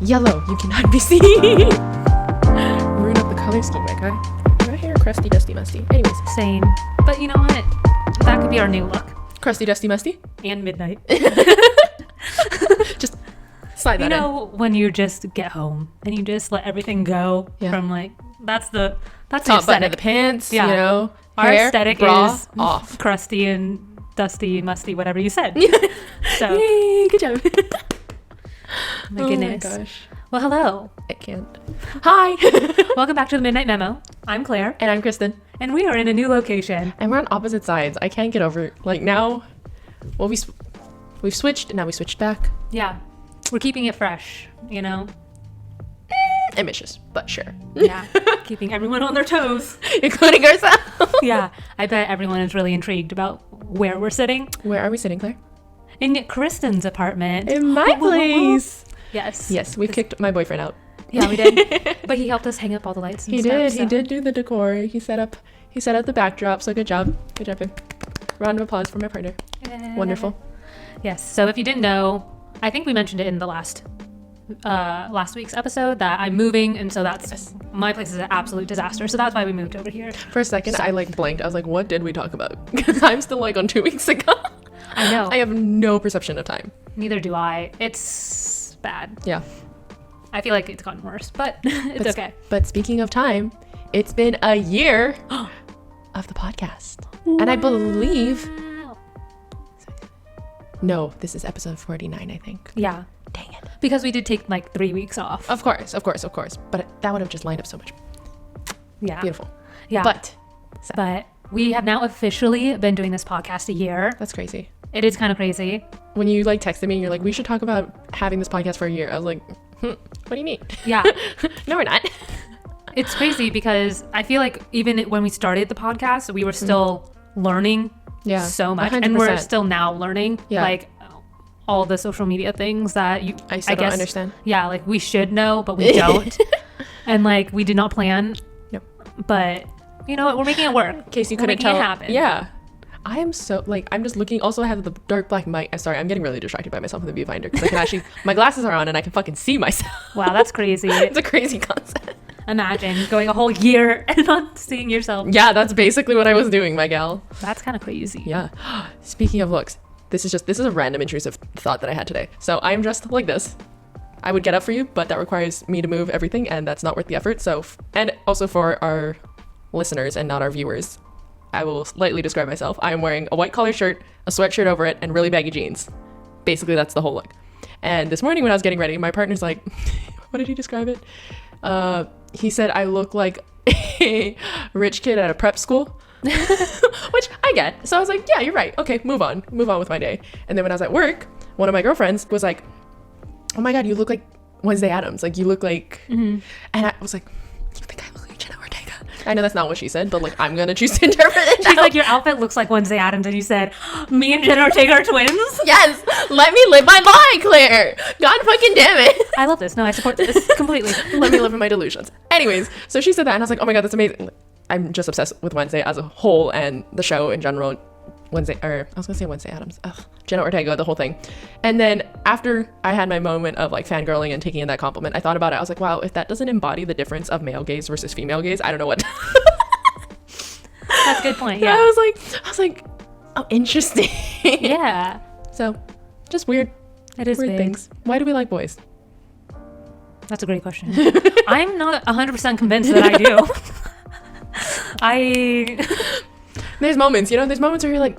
Yellow, you cannot be seen. Ruin up the color scheme, my guy. My hair, crusty, dusty, musty. Anyways. Same. But you know what? That could be our new look. Crusty, dusty, musty? And midnight. Just slide that You know, when you just get home and you just let everything go from like, that's the top button of the pants, you know. Our hair, aesthetic bra, is off. Crusty and dusty, musty, whatever you said. So, yay, good job. my goodness. Oh my gosh. Well, hello. I can't. Hi. Welcome back to the Midnight Memo. I'm Claire. And I'm Kristen. And we are in a new location. And we're on opposite sides. I can't get over, like, now, well, we've switched, and now we switched back. Yeah. We're keeping it fresh, you know? Ambitious, but sure. Yeah. Keeping everyone on their toes. Including ourselves. Yeah. I bet everyone is really intrigued about where we're sitting. Where are we sitting, Claire? In Kristen's apartment. In my place. Yes. Yes, we kicked my boyfriend out. Yeah, we did. But he helped us hang up all the lights and stuff. He did do the decor. He set up the backdrop, so good job. Good job, him. Round of applause for my partner. Yeah. Wonderful. Yes. So if you didn't know, I think we mentioned it in the last week's episode that I'm moving, and so my place is an absolute disaster. So that's why we moved over here. For a second, I blanked. I was like, what did we talk about? Because I'm still on 2 weeks ago. I know. I have no perception of time. Neither do I. It's bad. Yeah. I feel like it's gotten worse, but it's okay. But speaking of time, it's been a year of the podcast. Wow. And I believe... No, this is episode 49, I think. Yeah. Dang it. Because we did take 3 weeks off. Of course. But that would have just lined up so much. Yeah. Beautiful. Yeah. But we have now officially been doing this podcast a year. That's crazy. It is kind of crazy. When you texted me, you're like, we should talk about having this podcast for a year. I was like, what do you mean? Yeah. No, we're not. It's crazy because I feel like even when we started the podcast, we were still learning so much. 100%. And we're still now learning all the social media things that I still don't understand. Yeah, we should know, but we don't. And we did not plan. Yep. But you know what? We're making it work. In case you we're couldn't tell. It happen. Yeah. I am so I'm just looking. Also, I have the dark black mic. Sorry, I'm getting really distracted by myself in the viewfinder because I can actually my glasses are on and I can fucking see myself. Wow, that's crazy. It's a crazy concept. Imagine going a whole year and not seeing yourself. Yeah, that's basically what I was doing, my gal. That's kind of crazy. Yeah. Speaking of looks, this is a random intrusive thought that I had today. So I'm dressed like this. I would get up for you, but that requires me to move everything, and that's not worth the effort. So, and also for our listeners and not our viewers, I will lightly describe myself. I am wearing a white collar shirt, a sweatshirt over it, and really baggy jeans. Basically, that's the whole look. And this morning when I was getting ready, my partner's like, what did he describe it? He said I look like a rich kid at a prep school, which I get. So I was like, yeah, you're right. Okay, move on with my day. And then when I was at work, one of my girlfriends was like, oh my God, you look like Wednesday Addams. You look like, and I was like, you think I look like Jenna Ortega? I know that's not what she said, but I'm going to choose to interpret it. She's like, your outfit looks like Wednesday Addams. And you said, me and Jenna Ortega are twins? Yes. Let me live my lie, Claire. God fucking damn it. I love this. No, I support this completely. Let me live in my delusions. Anyways, so she said that and I was like, oh my God, that's amazing. I'm just obsessed with Wednesday as a whole and the show in general. Wednesday Addams. Ugh, Jenna Ortega, the whole thing. And then after I had my moment of fangirling and taking in that compliment, I thought about it. I was like, wow, if that doesn't embody the difference of male gaze versus female gaze, I don't know what. That's a good point. Yeah. I was like, oh, interesting. Yeah. So, just weird. It is weird big. things. Why do we like boys? That's a great question. I'm not 100% convinced that I do. There's moments where you're like,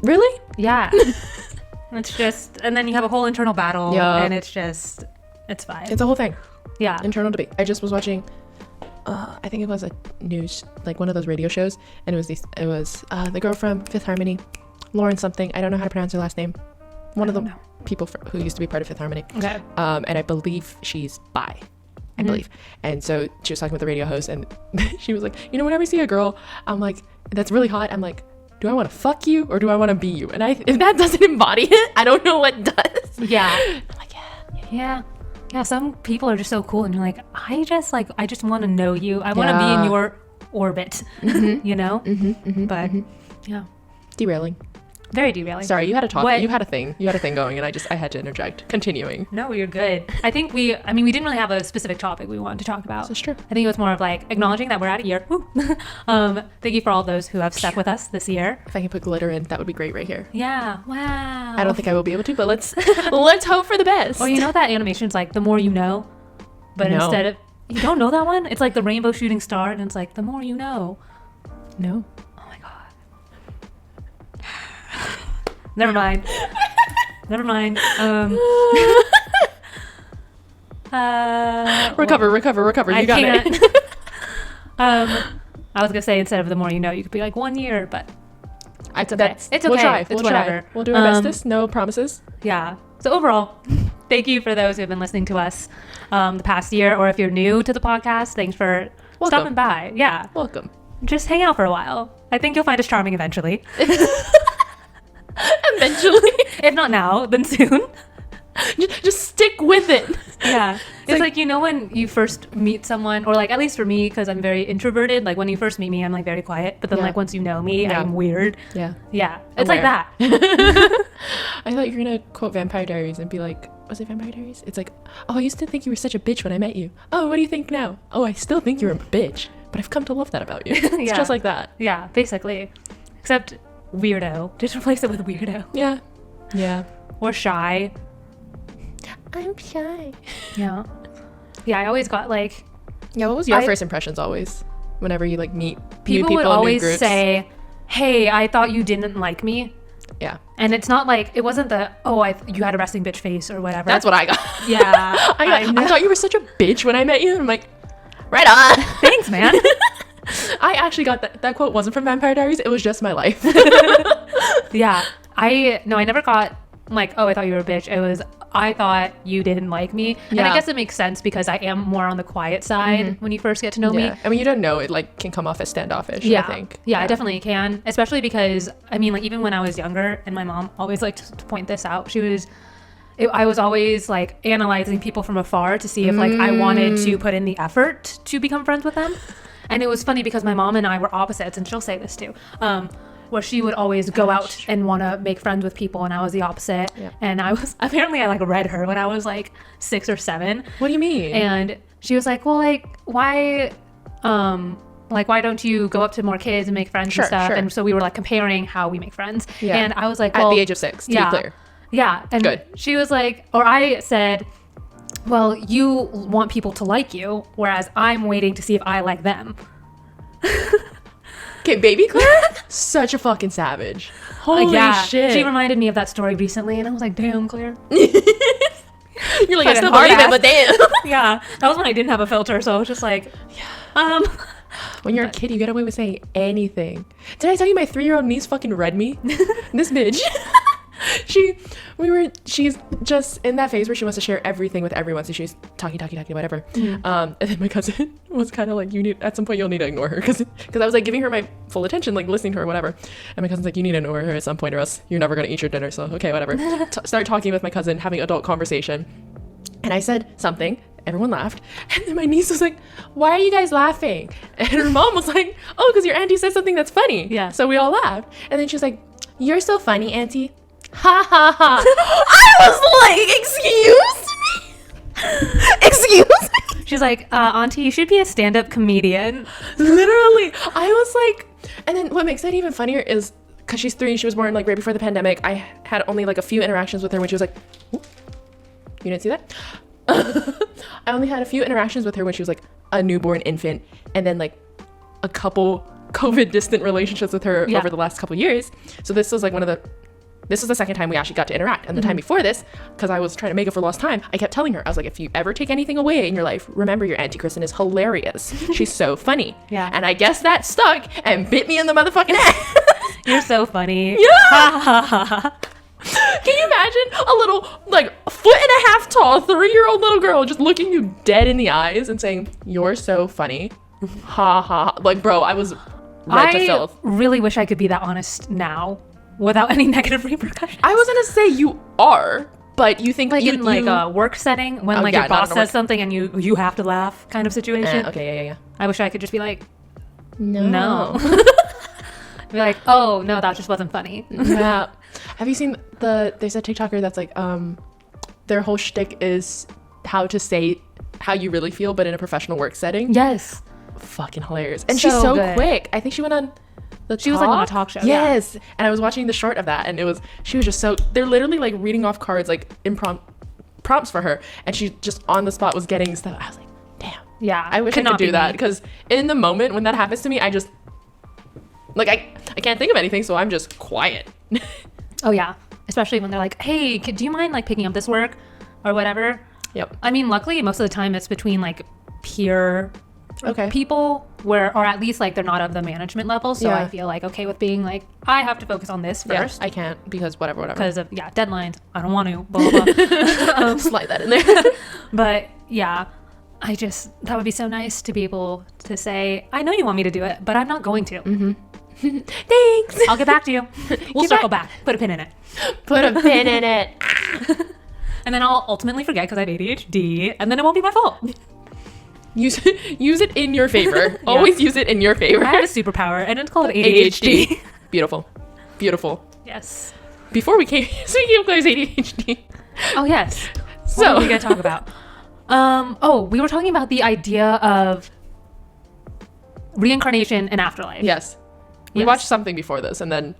really? Yeah. It's just, and then you have a whole internal battle, and it's fine. It's a whole thing. Yeah. Internal debate. I just was watching, I think it was a news, one of those radio shows, and it was the girl from Fifth Harmony, Lauren something. I don't know how to pronounce her last name. One of the people who used to be part of Fifth Harmony. Okay. And I believe she's bi. I believe. And so she was talking with the radio host, and she was like, whenever I see a girl, I'm like, that's really hot. I'm like, do I want to fuck you or do I want to be you? And if that doesn't embody it, I don't know what does. Yeah. I'm like, yeah. Yeah. Some people are just so cool, and you're like, I just want to know you. I want to be in your orbit, you know? Mm-hmm, but yeah. Derailing. Very derailing. Sorry, you had a talk. What? You had a thing going, and I had to interject. Continuing. No, you're good. I think we didn't really have a specific topic we wanted to talk about. That's true. I think it was more of like acknowledging that we're at a year. Thank you for all those who have stuck with us this year. If I can put glitter in, that would be great right here. Yeah. Wow. I don't think I will be able to, but let's hope for the best. Well, you know that animation's like the more you know, but No. instead of you don't know that one? It's like the rainbow shooting star, and it's like the more you know. No. Oh my god. Never mind. Never mind. Recover. You I got can't. it. I was gonna say instead of the more you know, you could be like 1 year, but it's okay. It's okay. We'll try. It's We'll whatever. try. We'll do our bestest. No promises. Yeah. So overall, thank you for those who have been listening to us the past year, or if you're new to the podcast, thanks for stopping by. Yeah. Welcome. Just hang out for a while. I think you'll find us charming eventually. Eventually. If not now, then soon. Just stick with it. Yeah. It's like, you know, when you first meet someone, or like, at least for me, because I'm very introverted, like when you first meet me, I'm like very quiet. But then like once you know me, I'm weird. Yeah. Yeah. It's like that. I thought you were going to quote Vampire Diaries and be like, was it Vampire Diaries? It's like, oh, I used to think you were such a bitch when I met you. Oh, what do you think now? Oh, I still think you're a bitch, but I've come to love that about you. It's just like that. Yeah, basically. Except weirdo. Just replace it with weirdo. Yeah. Yeah. Or shy. I'm shy. Yeah. Yeah, I always got like... Yeah, what was your first impressions always? Whenever you like meet people new people would in always new groups? say, hey, I thought you didn't like me. Yeah. And it's not like, it wasn't the, oh, you had a resting bitch face or whatever. That's what I got. Yeah. I thought you were such a bitch when I met you. I'm like, right on. Thanks, man. I actually got that quote wasn't from Vampire Diaries. It was just my life. Yeah. I never got like, oh, I thought you were a bitch. It was, I thought you didn't like me. And I guess it makes sense because I am more on the quiet side when you first get to know me. I mean, you don't know, it like can come off as standoffish, Yeah. I think. Yeah, it definitely can. Especially because, I mean, like even when I was younger, and my mom always liked to point this out, I was always like analyzing people from afar to see if like I wanted to put in the effort to become friends with them. And it was funny because my mom and I were opposites, and she'll say this too. Where she would always go out and want to make friends with people, and I was the opposite. Yep. And I like read her when I was like 6 or 7. What do you mean? And she was like, well, like why don't you go up to more kids and make friends and stuff? And so we were like comparing how we make friends. Yeah. And I was like, well, at the age of 6, to be clear. Yeah. And good. She was like, or I said, well, you want people to like you, whereas I'm waiting to see if I like them. Okay, baby Claire? Such a fucking savage. Holy shit. She reminded me of that story recently, and I was like, damn, Claire. You're like, I still believe it, but damn. Yeah, that was when I didn't have a filter, so I was just like, When you're a kid, you get away with saying anything. Did I tell you my 3-year-old niece fucking read me? This bitch. She's just in that phase where she wants to share everything with everyone, so she's talking whatever. And then my cousin was kind of like, at some point you'll need to ignore her, because I was like giving her my full attention, like listening to her, whatever. And my cousin's like, you need to ignore her at some point or else you're never gonna eat your dinner. So okay, whatever. Start talking with my cousin, having adult conversation, and I said something. Everyone laughed, and then my niece was like, why are you guys laughing? And her mom was like, oh, because your auntie said something that's funny. Yeah. So we all laughed, and then she was like, you're so funny, auntie. Ha ha ha. I was like, excuse me. She's like, auntie, you should be a stand-up comedian. Literally. I was like, and then what makes it even funnier is because she's 3 and she was born like right before the pandemic, I had only like a few interactions with her when she was like, ooh, you didn't see that? I only had a few interactions with her when she was like a newborn infant, and then like a couple COVID distant relationships with her over the last couple years. So this was like this was the second time we actually got to interact. And the time before this, because I was trying to make up for lost time, I kept telling her, I was like, if you ever take anything away in your life, remember your Auntie Kristen is hilarious. She's so funny. Yeah. And I guess that stuck and bit me in the motherfucking ass. You're so funny. Yeah. Can you imagine a little, like, 1.5 foot tall, 3-year-old little girl just looking you dead in the eyes and saying, you're so funny. Ha ha. Like, bro, I was red to filth. I really wish I could be that honest now without any negative repercussions. I was gonna say you are, but you think like in like a work setting when like your boss says something and you have to laugh kind of situation. Okay, yeah. I wish I could just be like, no. Be like, oh no, that just wasn't funny. Yeah. Have you seen there's a TikToker that's like, their whole shtick is how to say how you really feel, but in a professional work setting. Yes. Fucking hilarious. And she's so good. quick. I think she went on She was like on a talk show. Yes. Yeah. And I was watching the short of that, and she was just so, they're literally like reading off cards, like prompts for her, and she just on the spot was getting stuff. I was like, damn. Yeah. I wish I could do that, because in the moment when that happens to me, I just, like, I can't think of anything, so I'm just quiet. Oh yeah. Especially when they're like, hey, do you mind like picking up this work or whatever? Yep. I mean, luckily most of the time it's between like peer Okay. people or at least like they're not of the management level. So Yeah. I feel like okay with being like, I have to focus on this first. Yeah, I can't, because whatever. Because of, deadlines. I don't want to, blah, blah, blah. Slide that in there. But yeah, that would be so nice to be able to say, I know you want me to do it, but I'm not going to. Mm-hmm. Thanks. I'll get back to you. We'll circle back. Put a pin in it. Put a pin in it. And then I'll ultimately forget because I have ADHD, and then it won't be my fault. Use it in your favor. Yeah. Always use it in your favor. I have a superpower, and it's called ADHD. Beautiful. Yes. Before we came, speaking of Claire's ADHD. Oh yes. So what are we gonna talk about? We were talking about the idea of reincarnation and afterlife. Yes. We watched something before this, and then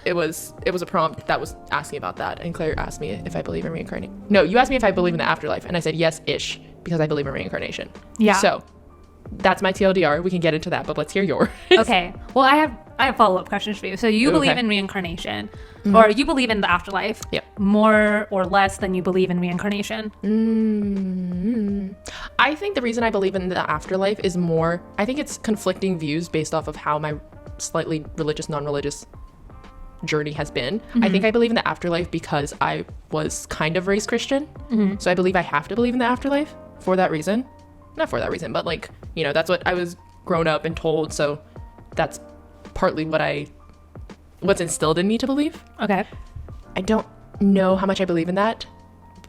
it was a prompt that was asking about that, and Claire asked me if I believe in reincarnation. No, you asked me if I believe in the afterlife, and I said yes-ish, because I believe in reincarnation. Yeah. So that's my TLDR. We can get into that, but let's hear yours. Okay. Well, I have follow-up questions for you. So you believe in reincarnation, or you believe in the afterlife more or less than you believe in reincarnation? I think the reason I believe in the afterlife is more, I think it's conflicting views based off of how my slightly religious, non-religious journey has been. I think I believe in the afterlife because I was kind of raised Christian. So I believe I have to believe in the afterlife for that reason. Not for that reason, but like, that's what I was grown up and told. So that's partly what's instilled in me to believe. Okay. I don't know how much I believe in that.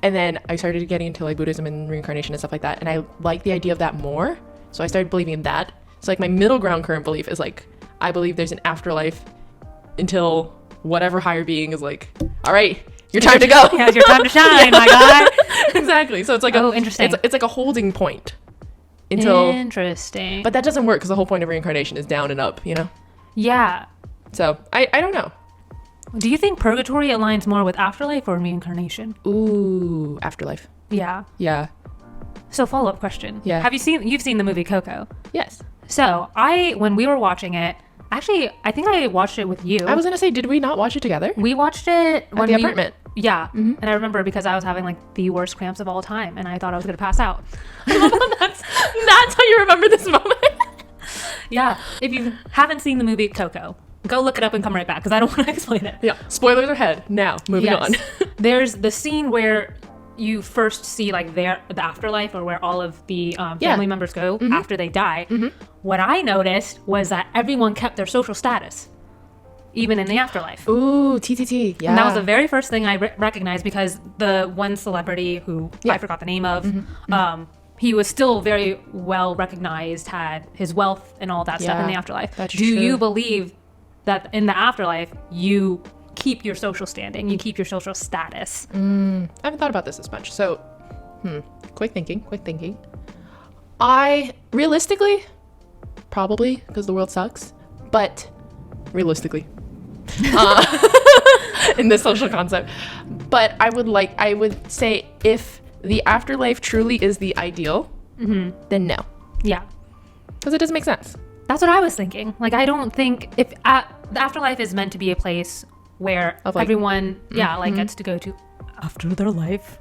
And then I started getting into like Buddhism and reincarnation and stuff like that. And I like the idea of that more. So I started believing in that. So like my middle ground current belief is like, I believe there's an afterlife until whatever higher being is like, all right, your time to go. Yeah, it's your time to shine, my guy. Exactly. So it's like interesting. It's like a holding point until. Interesting. But that doesn't work because the whole point of reincarnation is down and up, Yeah. So I don't know. Do you think purgatory aligns more with afterlife or reincarnation? Ooh, afterlife. Yeah. Yeah. So follow-up question. Yeah. You've seen the movie Coco? Yes. So when we were watching it, actually, I think I watched it with you. I was going to say, did we not watch it together? We watched it at the apartment. Yeah. Mm-hmm. And I remember because I was having like the worst cramps of all time and I thought I was going to pass out. That's how you remember this moment. Yeah. If you haven't seen the movie Coco, go look it up and come right back because I don't want to explain it. Yeah. Spoilers ahead. Now, moving on. There's the scene where you first see like the afterlife or where all of the family members go after they die. What I noticed was that everyone kept their social status, even in the afterlife. Ooh, TTT. Yeah. And that was the very first thing I recognized because the one celebrity who I forgot the name of, he was still very well recognized, had his wealth and all that stuff in the afterlife. That's Do you believe that in the afterlife you keep your social standing, you keep your social status? I haven't thought about this as much. So, quick thinking. I realistically, probably because the world sucks, but realistically, in this social concept, but I would say if the afterlife truly is the ideal, then no. Yeah. Because it doesn't make sense. That's what I was thinking. Like, I don't think the afterlife is meant to be a place where everyone, gets to go to after their life.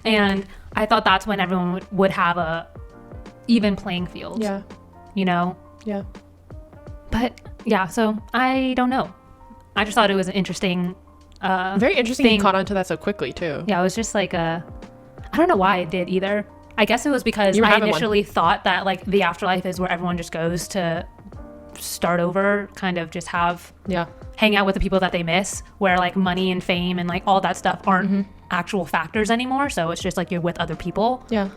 And I thought that's when everyone would have a even playing field. Yeah. Yeah. But yeah, so I don't know. I just thought it was an interesting very interesting thing. You caught on to that so quickly too. Yeah, it was just like I don't know why I did either. I guess it was because I initially thought that like the afterlife is where everyone just goes to start over, kind of just hang out with the people that they miss, where like money and fame and like all that stuff aren't actual factors anymore. So it's just like you're with other people. Yeah.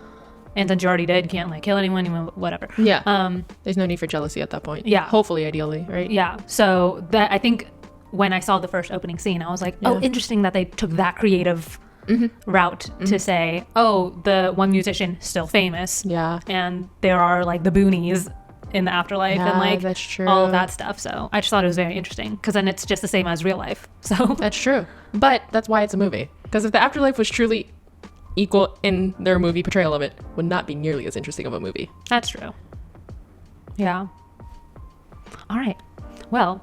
And since you're already dead, you can't like kill anyone, whatever. Yeah. There's no need for jealousy at that point. Yeah. Hopefully, ideally, right? Yeah. So that I think when I saw the first opening scene, I was like, oh, Yeah. interesting that they took that creative route to say, oh, the one musician still famous. Yeah. And there are like the boonies in the afterlife and Yeah, like that's true. all of that stuff. So I just thought it was very interesting because then it's just the same as real life. So That's true. But that's why it's a movie. Because if the afterlife was truly equal in their movie portrayal of it, would not be nearly as interesting of a movie. that's true. Yeah. All right. Well,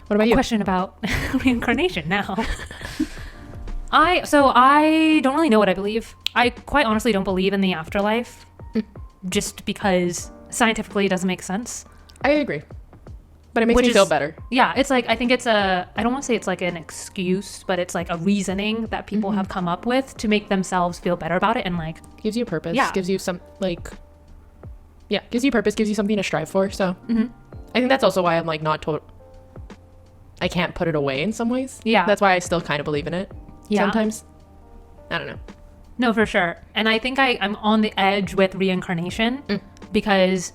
What about you? question about reincarnation now. I don't really know what I believe. I quite honestly don't believe in the afterlife just because scientifically it doesn't make sense. I agree. But it makes Which me feel is- better. Yeah, it's like, I think it's I don't want to say it's like an excuse, but it's like a reasoning that people have come up with to make themselves feel better about it and like, Gives you a purpose. Yeah. Gives you some, like... Yeah, gives you purpose, gives you something to strive for. So I think that's also why I'm like not told... I can't put it away in some ways. Yeah. That's why I still kind of believe in it. Yeah. Sometimes. I don't know. no, for sure. And I think I'm on the edge with reincarnation because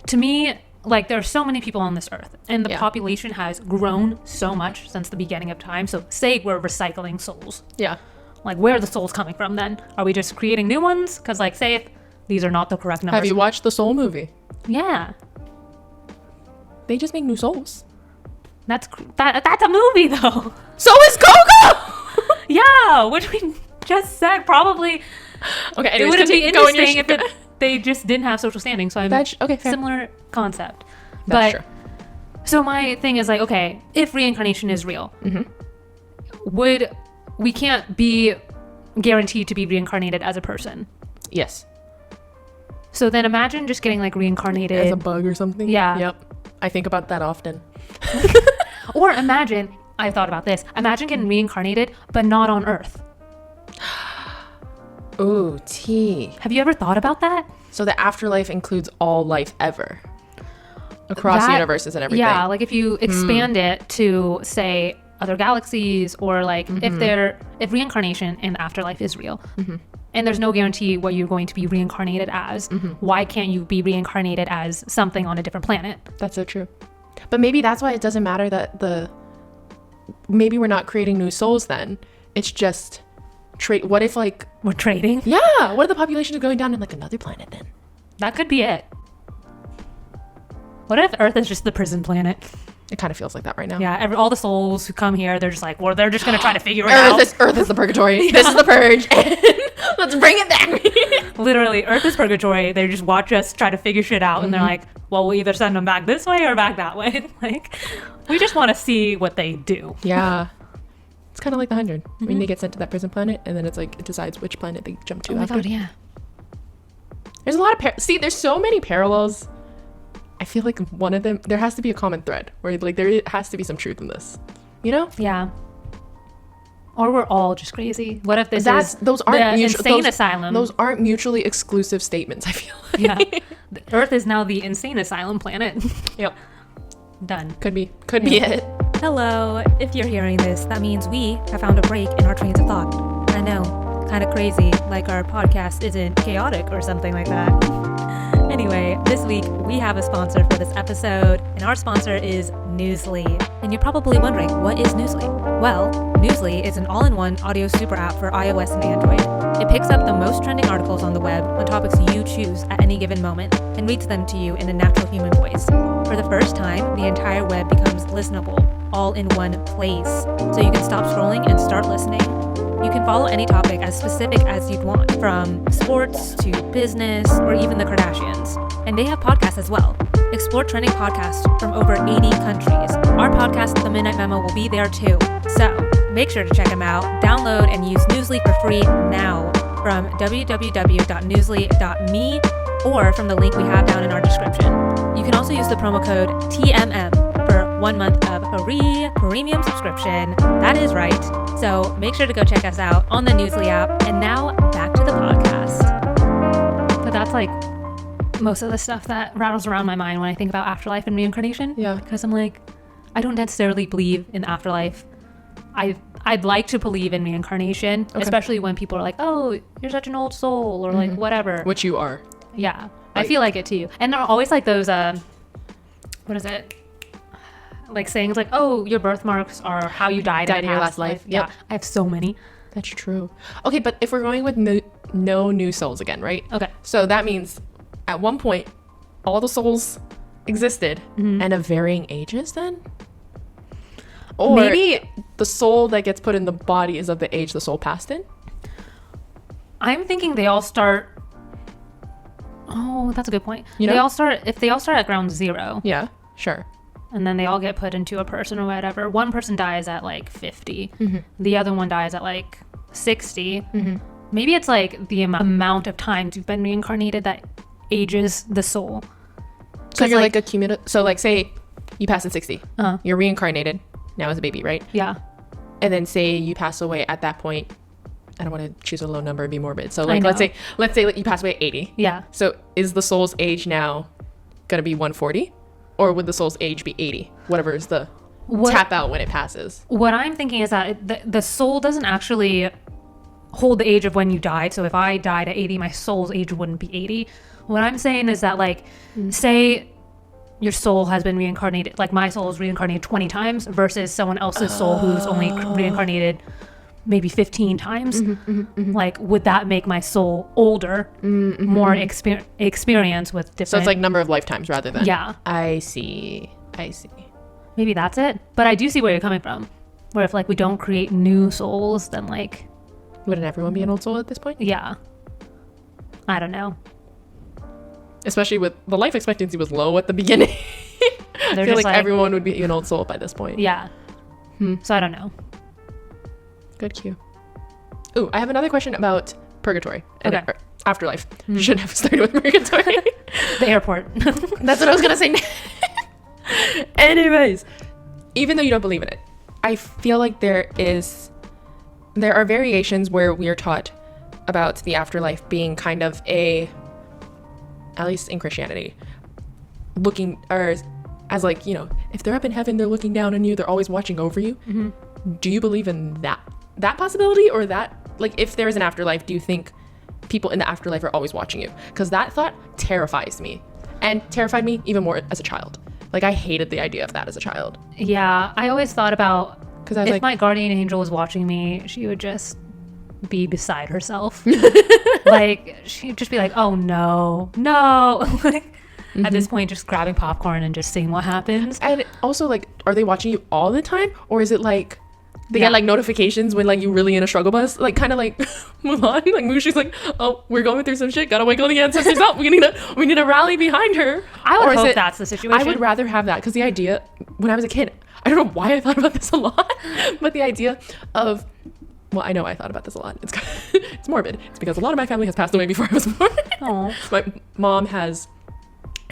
to me, like there are so many people on this earth and the Yeah. population has grown so much since the beginning of time. So say we're recycling souls. Yeah. Like where are the souls coming from then? Are we just creating new ones? Because like say if these are not the correct numbers. Have you watched the Soul movie? Yeah. They just make new souls. That's a movie though. So is Coco! Yeah, which we just said probably Okay, it anyways, would be go in your interesting if they just didn't have social standing. So I'm okay, fair. similar concept. That's but true. so my thing is like, okay, if reincarnation is real, we can't be guaranteed to be reincarnated as a person. Yes. So then imagine just getting like reincarnated As a bug or something? Yeah. Yep. I think about that often. or imagine, I thought about this, imagine getting reincarnated but not on Earth. Ooh, tea. Have you ever thought about that? So the afterlife includes all life ever. Across universes and everything. Yeah, like if you expand it to say other galaxies or like if reincarnation and afterlife is real and there's no guarantee what you're going to be reincarnated as, why can't you be reincarnated as something on a different planet? That's so true. But maybe that's why it doesn't matter that maybe we're not creating new souls then. It's just what if like We're trading? yeah, what if the population is going down in like another planet then? That could be it. What if Earth is just the prison planet? It kind of feels like that right now. Yeah, all the souls who come here, they're just like, well, they're just going to try to figure it out. Earth is the purgatory. This is the purge. Let's bring it back. Literally, Earth is purgatory. They just watch us try to figure shit out, and they're like, well, we'll either send them back this way or back that way. Like, we just want to see what they do. Yeah. It's kind of like the 100. When they get sent to that prison planet, and then it's like, it decides which planet they jump to after. yeah. There's a lot of there's so many parallels. I feel like one of them, there has to be a common thread where like there has to be some truth in this, you know? Yeah. Or we're all just crazy. What if those aren't the insane asylum? Those aren't mutually exclusive statements, I feel like. Yeah. The Earth is now the insane asylum planet. Yep. Done. Could be it. Hello. If you're hearing this, that means we have found a break in our trains of thought. I know, kind of crazy, like our podcast isn't chaotic or something like that. Anyway, this week we have a sponsor for this episode, and our sponsor is Newsly. And you're probably wondering, what is Newsly? Well, Newsly is an all-in-one audio super app for iOS and Android. It picks up the most trending articles on the web on topics you choose at any given moment and reads them to you in a natural human voice. For the first time, the entire web becomes listenable, all in one place. So you can stop scrolling and start listening. You can follow any topic as specific as you'd want, from sports to business or even the Kardashians. And they have podcasts as well. Explore trending podcasts from over 80 countries. Our podcast, The Midnight Memo, will be there too. So make sure to check them out, download and use Newsly for free now from www.newsly.me or from the link we have down in our description. You can also use the promo code TMM for 1 month of free premium subscription. That is right. So make sure to go check us out on the Newsly app. And now back to the podcast. But that's like most of the stuff that rattles around my mind when I think about afterlife and reincarnation. Yeah. Because I'm like, I don't necessarily believe in afterlife. I'd like to believe in reincarnation, especially when people are like, oh, you're such an old soul or like whatever. Which you are. Yeah. I feel like it too. And there are always like those, what is it? like sayings like, oh, your birthmarks are how you died in your last life. Yeah, Yep. I have so many. That's true. Okay, but if we're going with no new souls again, right? Okay. So that means at one point, all the souls existed and of varying ages then? Or Maybe the soul that gets put in the body is of the age the soul passed in? I'm thinking they all start. Oh, that's a good point. You know? If they all start at ground zero. Yeah, sure. And then they all get put into a person or whatever. One person dies at like 50. The other one dies at like 60. Maybe it's like the amount of times you've been reincarnated that ages the soul. So you're like a cumulative. So like say you pass at 60. Uh-huh. You're reincarnated now as a baby, right? Yeah. And then say you pass away at that point. I don't want to choose a low number and be morbid. So like let's say you pass away at 80. Yeah. So is the soul's age now going to be 140? Or would the soul's age be 80? Whatever is the tap out when it passes. What I'm thinking is that the soul doesn't actually hold the age of when you died. So if I died at 80, my soul's age wouldn't be 80. What I'm saying is that like, say your soul has been reincarnated, like my soul is reincarnated 20 times versus someone else's soul who's only reincarnated maybe 15 times. Like, would that make my soul older, more experience with different... So it's like number of lifetimes rather than... Yeah. I see. Maybe that's it. But I do see where you're coming from. Where if like we don't create new souls, then like... Wouldn't everyone be an old soul at this point? Yeah. I don't know. Especially with the life expectancy was low at the beginning. I feel like everyone would be an old soul by this point. Yeah. So I don't know. Good cue. Ooh, I have another question about purgatory. And afterlife. Shouldn't have started with purgatory. The airport. That's what I was going to say. Anyways, even though you don't believe in it, I feel like there are variations where we are taught about the afterlife being kind of at least in Christianity, looking or as like, you know, if they're up in heaven, they're looking down on you, they're always watching over you. Do you believe in that possibility, or that, like, if there is an afterlife, do you think people in the afterlife are always watching you? Because that thought terrifies me, and terrified me even more as a child. Like, I hated the idea of that as a child. Yeah, I always thought about, because if like, my guardian angel was watching me, she would just be beside herself. Like, she'd just be like, oh no. Like, at this point, just grabbing popcorn and just seeing what happens. And also, like, are they watching you all the time, or is it like they get like notifications when like you really in a struggle bus, like kind of like Mulan, like Mushi's like, oh, we're going through some shit, gotta wake all the ancestors up, we need to rally behind her. I would hope that's the situation. I would rather have that, because the idea, when I was a kid, I don't know why I thought about this a lot, but the idea of, well, I know I thought about this a lot. It's morbid. It's because a lot of my family has passed away before I was born. My mom has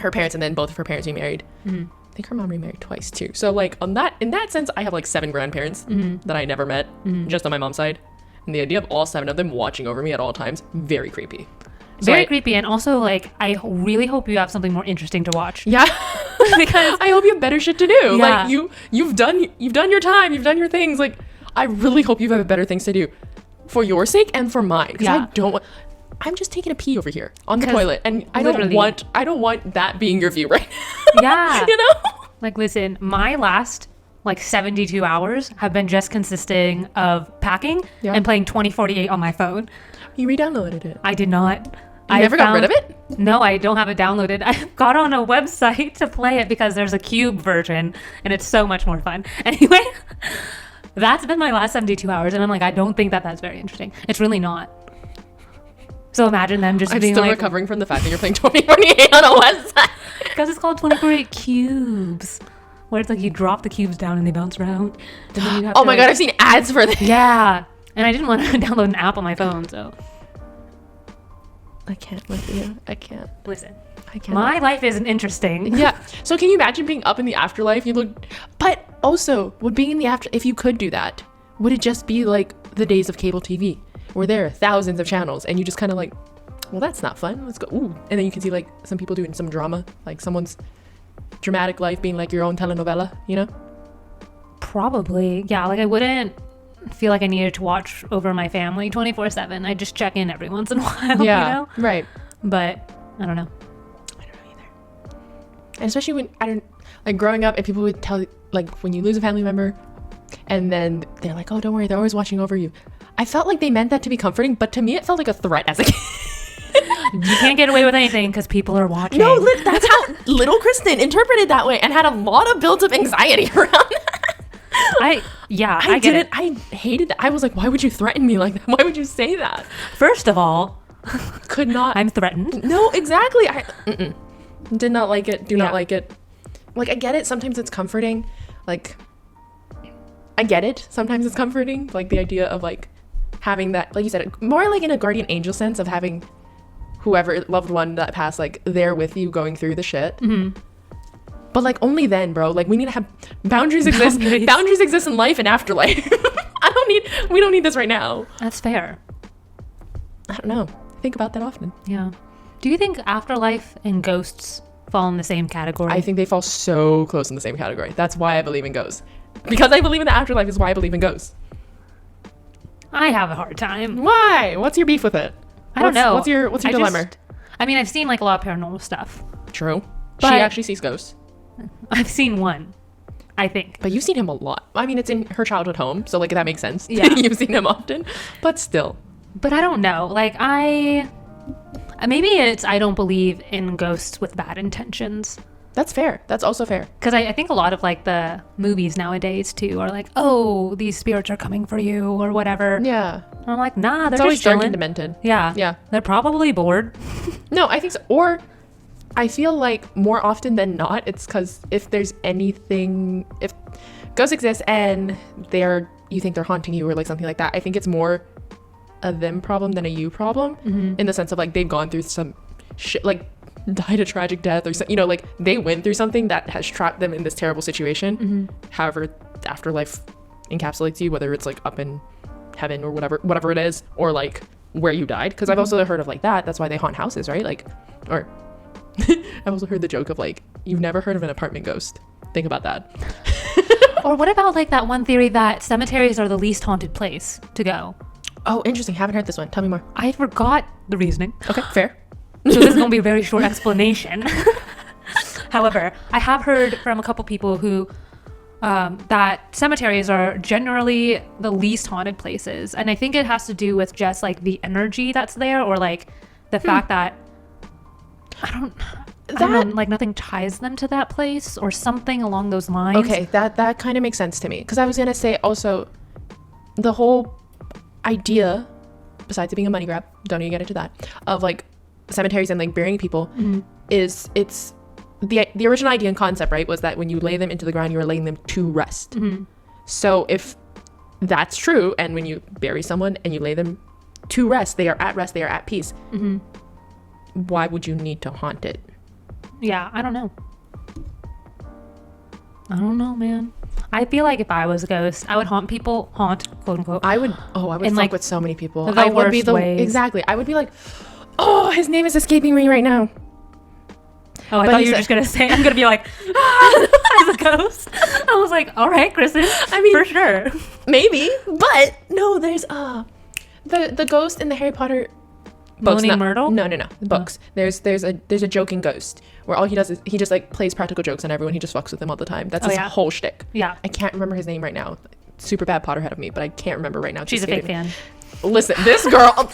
her parents, and then both of her parents remarried. I think her mom remarried twice too. So like in that sense, I have like 7 grandparents that I never met, just on my mom's side. And the idea of all 7 of them watching over me at all times, very creepy. Very creepy. And also, like, I really hope you have something more interesting to watch. Yeah. Because I hope you have better shit to do. Yeah. Like you've done your time, you've done your things. Like, I really hope you have better things to do for your sake and for mine. Because I'm just taking a pee over here on the toilet, and I don't want that being your view right now. Yeah. You know? Like, listen, my last like 72 hours have been just consisting of packing and playing 2048 on my phone. You re-downloaded it. I did not. You never got rid of it? No, I don't have it downloaded. I got on a website to play it because there's a cube version, and it's so much more fun. Anyway, that's been my last 72 hours, and I'm like, I don't think that's very interesting. It's really not. So imagine them just being still like... recovering from the fact that you're playing 2048 on a website. Because it's called 2048 Cubes. Where it's like you drop the cubes down and they bounce around. And then you have oh my god, I've seen ads for this. Yeah. And I didn't want to download an app on my phone, so... I can't with you. I can't. Listen. I can't. My life isn't interesting. Yeah. So can you imagine being up in the afterlife? But also, would being in the if you could do that, would it just be like the days of cable TV? Where there are thousands of channels, and you just kind of like, well, that's not fun. Let's go. Ooh. And then you can see like some people doing some drama, like someone's dramatic life being like your own telenovela, you know? Probably. Yeah, like I wouldn't feel like I needed to watch over my family 24/7. I just check in every once in a while, yeah, you know? Right. But I don't know. I don't know either. And especially when Like growing up, and people would tell, like, when you lose a family member, and then they're like, oh, don't worry, they're always watching over you. I felt like they meant that to be comforting, but to me, it felt like a threat as a kid. You can't get away with anything because people are watching. No, that's how little Kristen interpreted that way and had a lot of built-up anxiety around that. I get it. I hated that. I was like, why would you threaten me like that? Why would you say that? First of all, could not. I'm threatened. No, exactly. Did not like it. Do not like it. Like, I get it. Sometimes it's comforting. Like, I get it. Sometimes it's comforting. Like, the idea of, like, having that, like you said, more like in a guardian angel sense of having whoever loved one that passed, like, there with you going through the shit. Mm-hmm. But, like, only then, bro. Like, we need to have boundaries exist. Boundaries exist in life and afterlife. We don't need this right now. That's fair. I don't know. I think about that often. Yeah. Do you think afterlife and ghosts fall in the same category? I think they fall so close in the same category. That's why I believe in ghosts. Because I believe in the afterlife is why I believe in ghosts. I have a hard time. Why? What's your beef with it? I don't know. What's your dilemma? I mean, I've seen like a lot of paranormal stuff. True. But she actually sees ghosts. I've seen one, I think. But you've seen him a lot. I mean, it's in her childhood home, so like that makes sense. Yeah. You've seen him often. But still. But I don't know. Like maybe it's I don't believe in ghosts with bad intentions. That's fair. That's also fair. Because I think a lot of like the movies nowadays too are like, oh, these spirits are coming for you or whatever. Yeah. And I'm like, nah, they're it's always just dark chilling. and demented. Yeah. Yeah. They're probably bored. No, I think so. Or I feel like more often than not, it's because if there's anything, if ghosts exist and you think they're haunting you or like something like that, I think it's more a them problem than a you problem, in the sense of like they've gone through some shit, like died a tragic death or something, like they went through something that has trapped them in this terrible situation. However, afterlife encapsulates you, whether it's like up in heaven or whatever it is, or like where you died, because I've also heard of like that's why they haunt houses, right? Like, or I've also heard the joke of like, you've never heard of an apartment ghost. Think about that. Or what about like that one theory that cemeteries are the least haunted place to go? Oh, interesting. Haven't heard this one. Tell me more. I forgot the reasoning. Okay, fair. So this is going to be a very short explanation. However, I have heard from a couple people who that cemeteries are generally the least haunted places. And I think it has to do with just like the energy that's there, or like the fact that I don't know, like nothing ties them to that place or something along those lines. Okay, that kind of makes sense to me, because I was going to say also the whole idea, besides it being a money grab, don't even get into that, of like cemeteries and like burying people, is it's the original idea and concept, right, was that when you lay them into the ground, you are laying them to rest. So if that's true, and when you bury someone and you lay them to rest, they are at peace. Why would you need to haunt it? Yeah, I don't know, man. I feel like if I was a ghost, I would haunt, quote unquote. I would fuck like, with so many people. I would be ways. Exactly. I would be like, oh, his name is escaping me right now. Oh, I thought you were just gonna say, I'm gonna be like, as a ghost. I was like, all right, Kristen. I mean, for sure. Maybe, but no, there's the ghost in the Harry Potter books. Moaning Myrtle? No. The books. There's a joking ghost where all he does is he just like plays practical jokes on everyone. He just fucks with them all the time. That's his whole shtick. Yeah. I can't remember his name right now. Super bad Potterhead of me, but I can't remember right now. She's a fake fan. Listen, this girl.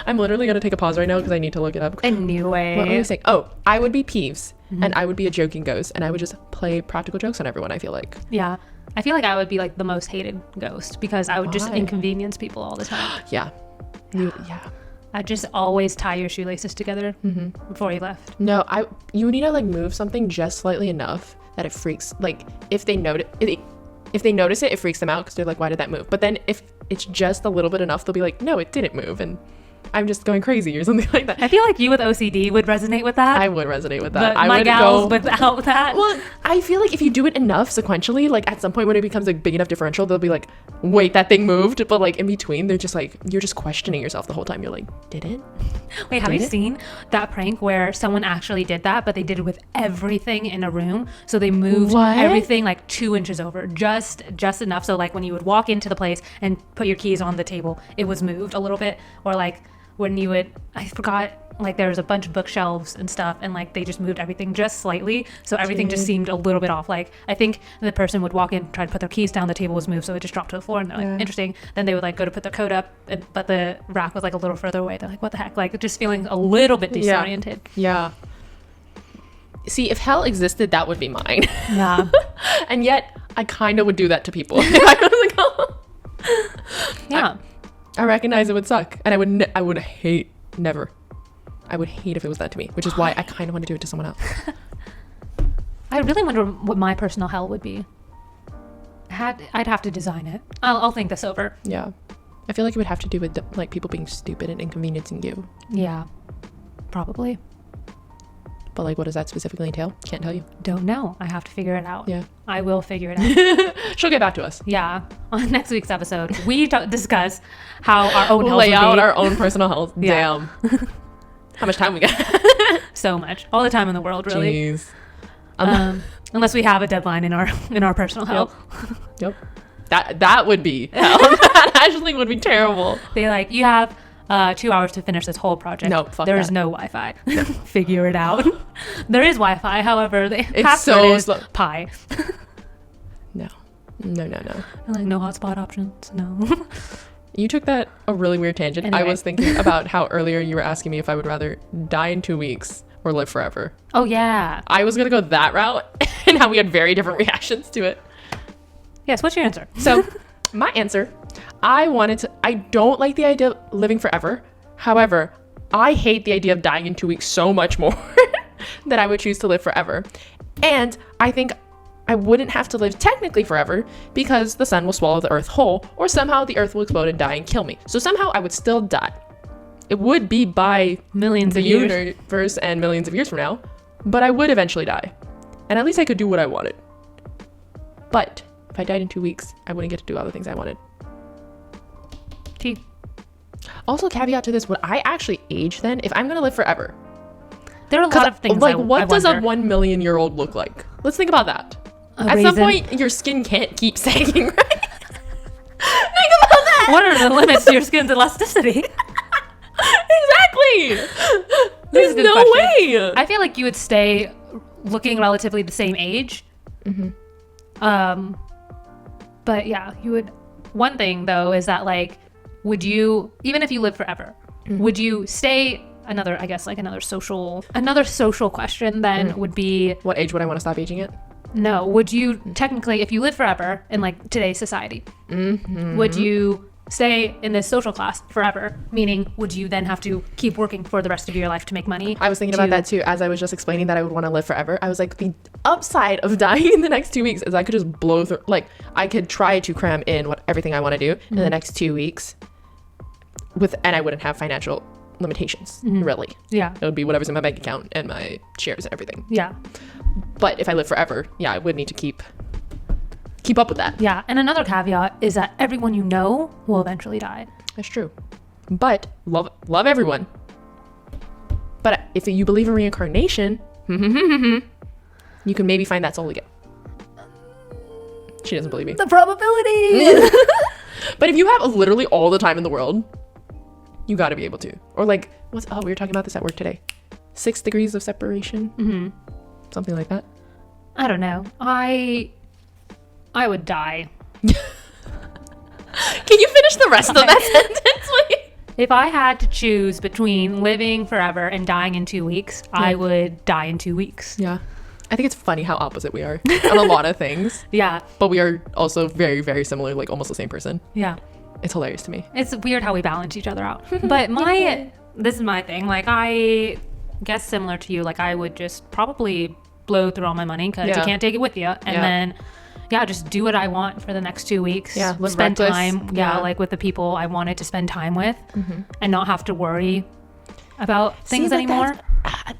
I'm literally gonna take a pause right now because I need to look it up. Anyway. What were we saying? Oh, I would be Peeves, and I would be a joking ghost, and I would just play practical jokes on everyone, I feel like. Yeah. I feel like I would be like the most hated ghost because I would just inconvenience people all the time. Yeah. I'd just always tie your shoelaces together before you left. No, you need to like move something just slightly enough that it freaks, like if they notice it, it freaks them out because they're like, why did that move? But then if it's just a little bit enough, they'll be like, no, it didn't move, and I'm just going crazy or something like that. I feel like you with OCD would resonate with that. I would resonate with that. But my gals without that. Well, I feel like if you do it enough sequentially, like at some point when it becomes like big enough differential, they'll be like, wait, that thing moved. But like in between, they're just like, you're just questioning yourself the whole time. You're like, did it? Wait, have you seen that prank where someone actually did that, but they did it with everything in a room? So they moved everything like 2 inches over, just enough. So like when you would walk into the place and put your keys on the table, it was moved a little bit. Or like when you would, I forgot like there was a bunch of bookshelves and stuff, and like they just moved everything just slightly, so everything just seemed a little bit off. Like I think the person would walk in, try to put their keys down, the table was moved, so it just dropped to the floor, and they're like, interesting. Then they would like go to put their coat up, but the rack was like a little further away. They're like, what the heck? Like just feeling a little bit disoriented. Yeah. See, if hell existed, that would be mine. Yeah. And yet I kind of would do that to people. I was like, oh. Yeah. I recognize it would suck, and I would hate if it was that to me, which is why I kind of want to do it to someone else. I really wonder what my personal hell would be. I'd have to design it. I'll think this over. Yeah. I feel like it would have to do with like people being stupid and inconveniencing you. Yeah. Probably. But like, what does that specifically entail? Can't tell you. Don't know. I have to figure it out. Yeah. I will figure it out. She'll get back to us. Yeah. On next week's episode, we discuss how our own lay out our own personal health. Yeah. Damn. How much time we got? So much. All the time in the world, really. Jeez. Unless we have a deadline in our personal health. Yep. That would be hell. That actually would be terrible. They like, you have 2 hours to finish this whole project. No, fuck There that. is no Wi-Fi. Figure it out. There is Wi-Fi, however, the It's password so is slow. pi. No. Like no hotspot options. No. You took that a really weird tangent. Anyway. I was thinking about how earlier you were asking me if I would rather die in 2 weeks or live forever. Oh yeah. I was gonna go that route, and how we had very different reactions to it. Yes. What's your answer? So, my answer, I don't like the idea of living forever. However, I hate the idea of dying in 2 weeks so much more that I would choose to live forever. And I think I wouldn't have to live technically forever because the sun will swallow the earth whole, or somehow the earth will explode and die and kill me. So somehow I would still die. It would be by Millions the of years. universe and millions of years from now, but I would eventually die. And at least I could do what I wanted. But if I died in 2 weeks, I wouldn't get to do all the things I wanted. T. Also, caveat to this, would I actually age then if I'm going to live forever? There are a lot of things. Like, what I does a wonder. 1 million year old look like? Let's think about that. A At some raisin. point, your skin can't keep sagging, right? Think about that. What are the limits to your skin's elasticity? Exactly. There's a good no question. way. I feel like you would stay looking relatively the same age. But yeah, you would. One thing though is that like, would you, even if you live forever, would you stay? Another, I guess, like another social question then would be, What age would I want to stop aging at? no, would you technically, if you live forever in like today's society, would you stay in this social class forever? Meaning, would you then have to keep working for the rest of your life to make money? I was thinking about that too. As I was just explaining that I would want to live forever, I was like, the upside of dying in the next 2 weeks is I could just blow through, like, I could try to cram in everything I want to do in the next 2 weeks and I wouldn't have financial limitations, really. Yeah. It would be whatever's in my bank account and my shares and everything. Yeah. But if I live forever, yeah, I would need to keep up with that. Yeah. And another caveat is that everyone you know will eventually die. That's true. But love everyone. But if you believe in reincarnation, you can maybe find that soul again. She doesn't believe me. The probability. But if you have literally all the time in the world, you got to be able to. Or like, we were talking about this at work today. 6 degrees of separation. Something like that. I don't know. I would die. Can you finish the rest of that sentence, please? If I had to choose between living forever and dying in 2 weeks, I would die in 2 weeks. Yeah. I think it's funny how opposite we are on a lot of things. Yeah. But we are also very, very similar, like almost the same person. Yeah. It's hilarious to me. It's weird how we balance each other out. But this is my thing. Like, I guess similar to you, like I would just probably blow through all my money because you can't take it with you. And then, just do what I want for the next 2 weeks. Yeah, live spend reckless. time, like with the people I wanted to spend time with and not have to worry about things anymore.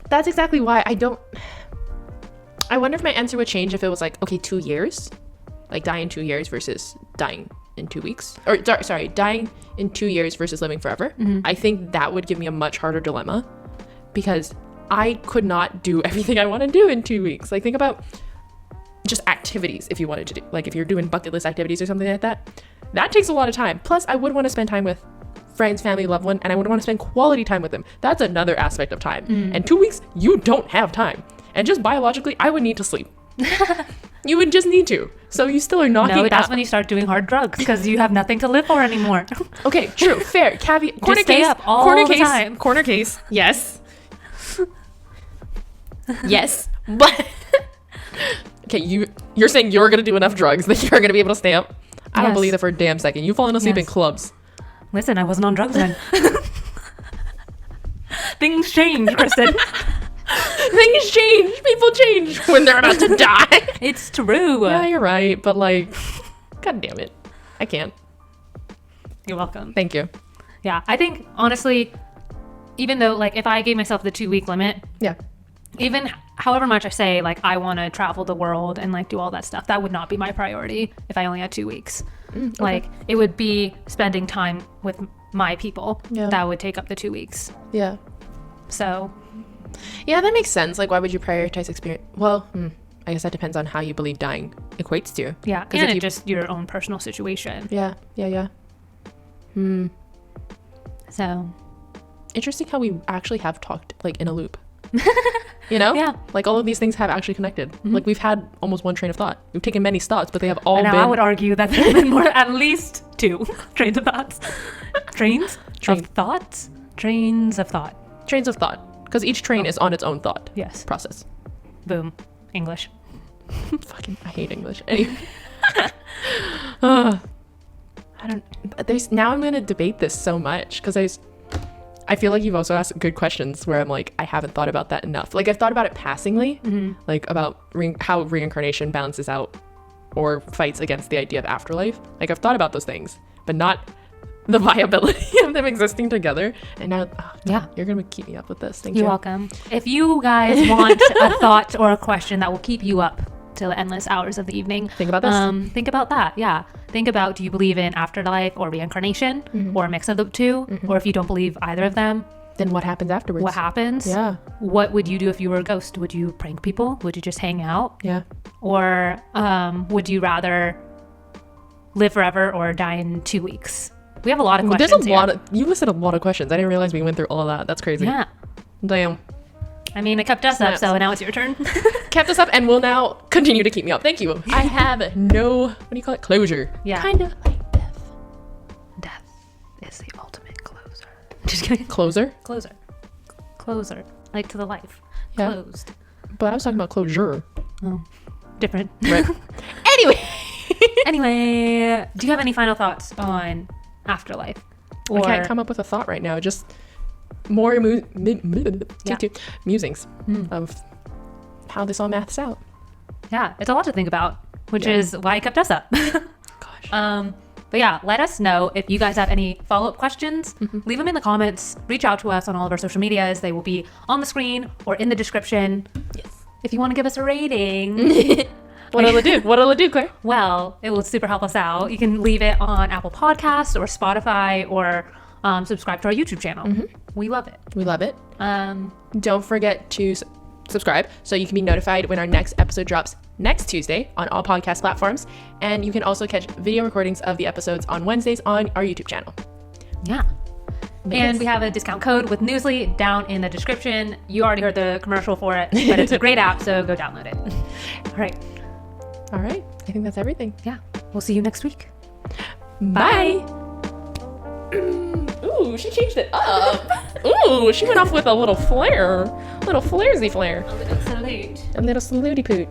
That's exactly why I wonder if my answer would change if it was like, okay, 2 years, like die in 2 years versus dying in 2 weeks, or sorry, dying in 2 years versus living forever. I think that would give me a much harder dilemma because I could not do everything I want to do in 2 weeks. Like, think about just activities if you wanted to do, like if you're doing bucket list activities or something like that, that takes a lot of time. Plus I would want to spend time with friends, family, loved one, and I would want to spend quality time with them. That's another aspect of time. And 2 weeks, you don't have time. And just biologically, I would need to sleep. You would just need to. So you still are knocking No, that's out. when you start doing hard drugs because you have nothing to live for anymore. Okay, true, fair. Caveat. Corner stay case. up all corner the case. time. Corner case. Yes. Yes, but okay, you're saying you're gonna do enough drugs that you're gonna be able to stay up. I don't Yes. believe that for a damn second. You've fallen asleep in Yes. clubs. Listen, I wasn't on drugs then. Things change, Kristen. Things change. People change when they're about to die. It's true. Yeah, you're right, but like, god damn it, I can't. You're welcome. Thank you. Yeah, I think honestly, even though like if I gave myself the 2-week limit, Yeah. even however much I say like I want to travel the world and like do all that stuff, that would not be my priority if I only had 2 weeks. Okay. Like it would be spending time with my people. Yeah. That would take up the 2 weeks. Yeah. So Yeah, that makes sense. Like, why would you prioritize experience? Well, I guess that depends on how you believe dying equates to. yeah, 'Cause and if you- just your own personal situation. Yeah. So Interesting how we actually have talked like in a loop. You know? Yeah. Like all of these things have actually connected. Like we've had almost one train of thought. We've taken many stops, but they have all now been. I would argue that there have been more, at least 2 trains of thoughts. Trains Train. of thoughts. Trains of thought. trains of thought, because each train is on its own thought Yes. process. Boom. English. I hate English. Anyway. I don't. There's now I'm gonna debate this so much because I feel like you've also asked good questions where I'm like I haven't thought about that enough. Like I've thought about it passingly, like about how reincarnation balances out or fights against the idea of afterlife. Like I've thought about those things, but not the viability of them existing together. And now, Yeah. you're gonna keep me up with this. Thank You're you. welcome. If you guys want a thought or a question that will keep you up till the endless hours of the evening, Think about this. Think about that. Yeah. Think about, do you believe in afterlife or reincarnation or a mix of the two? Or if you don't believe either of them, Then what happens afterwards? what happens? Yeah. What would you do if you were a ghost? Would you prank people? Would you just hang out? Yeah. Or would you rather live forever or die in 2 weeks? We have a lot of questions There's a here. lot of you listed a lot of questions. I didn't realize we went through all of that. That's crazy. Yeah. Damn. I mean, it kept us up, Snaps. so now it's your turn. Kept us up and will now continue to keep me up. Thank you. I have no, what do you call it? Closure. Yeah. Kind of like death. Death is the ultimate closer. Just kidding. Closer? Closer. Closer. Like to the life. Yeah. Closed. But I was talking about closure. Oh. Different. Right. Anyway. Anyway, do you have any final thoughts on afterlife? I can't come up with a thought right now. Just more Yeah. musings of how this all maths out. Yeah, it's a lot to think about, which Yeah. is why it kept us up. Gosh. But yeah, let us know if you guys have any follow-up questions. Leave them in the comments. Reach out to us on all of our social medias. They will be on the screen or in the description. Yes. If you want to give us a rating, What'll it do? What'll it do, Claire? well, it will super help us out. You can leave it on Apple Podcasts or Spotify or subscribe to our YouTube channel. We love it. We love it. Um, Don't forget to subscribe so you can be notified when our next episode drops next Tuesday on all podcast platforms. And you can also catch video recordings of the episodes on Wednesdays on our YouTube channel. yeah. And we have a discount code with Newsly down in the description. You already heard the commercial for it, but it's a great app, so go download it. All right. All right. I think that's everything. Yeah. We'll see you next week. Bye. Ooh, she changed it up. Ooh, she went off with a little flare. Little flaresy flare. A little salute. A little salute poot.